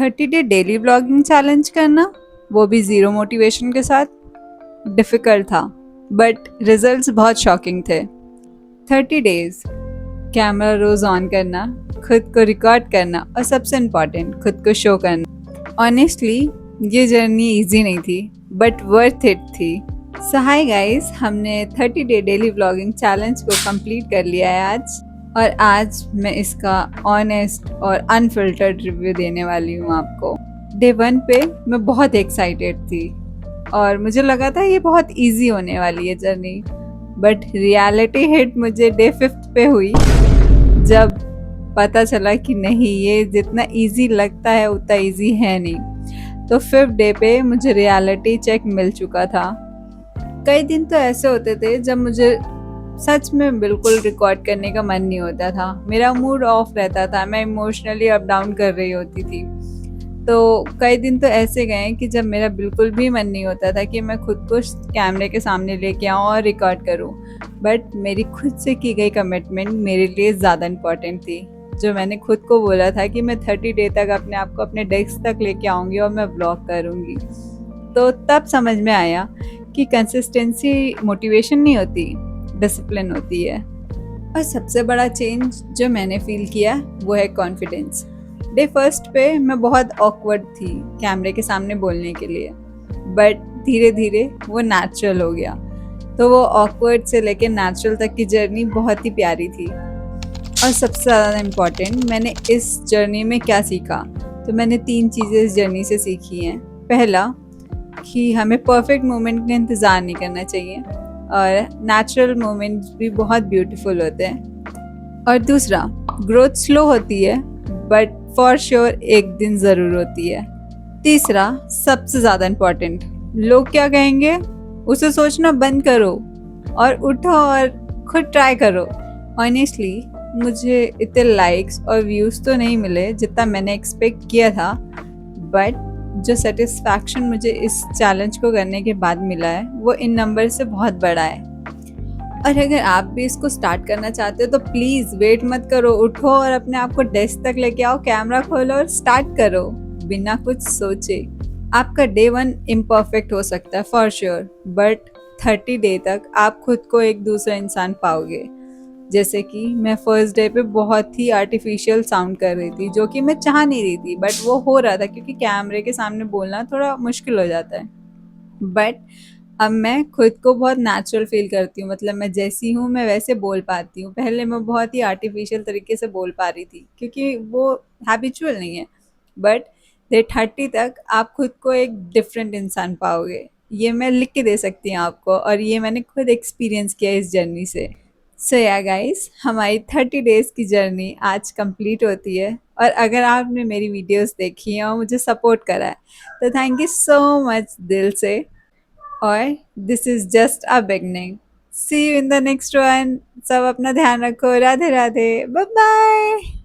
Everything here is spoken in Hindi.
30 डे डेली ब्लॉगिंग चैलेंज करना, वो भी ज़ीरो मोटिवेशन के साथ, डिफ़िकल्ट था बट रिजल्ट्स बहुत शॉकिंग थे। 30 डेज, कैमरा रोज़ ऑन करना, खुद को रिकॉर्ड करना और सबसे इम्पॉर्टेंट खुद को शो करना। ऑनेस्टली ये जर्नी इजी नहीं थी बट वर्थ इट थी। सो हाय गाइस, हमने 30 डे डेली ब्लॉगिंग चैलेंज को कंप्लीट कर लिया है आज, और आज मैं इसका ऑनेस्ट और अनफिल्टर्ड रिव्यू देने वाली हूँ आपको। डे 1 पे मैं बहुत एक्साइटेड थी और मुझे लगा था ये बहुत इजी होने वाली है जर्नी, बट रियलिटी हिट मुझे डे 5 पे हुई, जब पता चला कि नहीं, ये जितना इजी लगता है उतना इजी है नहीं। तो 5th डे पे मुझे रियलिटी चेक मिल चुका था। कई दिन तो ऐसे होते थे जब मुझे सच में बिल्कुल रिकॉर्ड करने का मन नहीं होता था, मेरा मूड ऑफ रहता था, मैं इमोशनली अप डाउन कर रही होती थी। तो कई दिन तो ऐसे गए कि जब मेरा बिल्कुल भी मन नहीं होता था कि मैं खुद को कैमरे के सामने लेके आऊँ और रिकॉर्ड करूँ, बट मेरी खुद से की गई कमिटमेंट मेरे लिए ज़्यादा इम्पॉर्टेंट थी। जो मैंने खुद को बोला था कि मैं 30 डे तक अपने आप को अपने डेस्क तक लेके आऊँगी और मैं व्लॉग करूँगी। तो तब समझ में आया कि कंसिस्टेंसी मोटिवेशन नहीं होती, डिसिप्लिन होती है। और सबसे बड़ा चेंज जो मैंने फील किया वो है कॉन्फिडेंस। डे 1 पे मैं बहुत ऑकवर्ड थी कैमरे के सामने बोलने के लिए, बट धीरे धीरे वो नेचुरल हो गया। तो वो ऑकवर्ड से लेके नेचुरल तक की जर्नी बहुत ही प्यारी थी। और सबसे ज़्यादा इम्पॉर्टेंट, मैंने इस जर्नी में क्या सीखा, तो मैंने 3 चीज़ें इस जर्नी से सीखी हैं। पहला, कि हमें परफेक्ट मोमेंट का इंतज़ार नहीं करना चाहिए और नेचुरल मोमेंट्स भी बहुत ब्यूटीफुल होते हैं। और दूसरा, ग्रोथ स्लो होती है बट फॉर श्योर एक दिन ज़रूर होती है। तीसरा, सबसे ज़्यादा इम्पॉर्टेंट, लोग क्या कहेंगे उसे सोचना बंद करो और उठो और खुद ट्राई करो। ऑनेस्टली मुझे इतने लाइक्स और व्यूज़ तो नहीं मिले जितना मैंने एक्सपेक्ट किया था, बट जो सेटिस्फैक्शन मुझे इस चैलेंज को करने के बाद मिला है वो इन नंबर से बहुत बड़ा है। और अगर आप भी इसको स्टार्ट करना चाहते हो तो प्लीज़ वेट मत करो, उठो और अपने आप को डेस्क तक लेके आओ, कैमरा खोलो और स्टार्ट करो बिना कुछ सोचे। आपका डे 1 इम्परफेक्ट हो सकता है फॉर श्योर, बट 30 डे तक आप खुद को एक दूसरा इंसान पाओगे। जैसे कि मैं फर्स्ट डे पे बहुत ही आर्टिफिशियल साउंड कर रही थी, जो कि मैं चाह नहीं रही थी, बट वो हो रहा था क्योंकि कैमरे के सामने बोलना थोड़ा मुश्किल हो जाता है। बट अब मैं खुद को बहुत नेचुरल फील करती हूँ, मतलब मैं जैसी हूँ मैं वैसे बोल पाती हूँ। पहले मैं बहुत ही आर्टिफिशियल तरीके से बोल पा रही थी क्योंकि वो हैबिचुअल नहीं है, बट डे 30 तक आप खुद को एक डिफरेंट इंसान पाओगे। ये मैं लिख के दे सकती हूँ आपको, और ये मैंने खुद एक्सपीरियंस किया इस जर्नी से। सो या गाइस, हमारी 30 डेज़ की जर्नी आज कंप्लीट होती है, और अगर आपने मेरी वीडियोस देखी हैं और मुझे सपोर्ट करा है तो थैंक यू सो मच दिल से। और this is just a beginning. See you in the next one. सब अपना ध्यान रखो। Radhe Radhe, bye bye.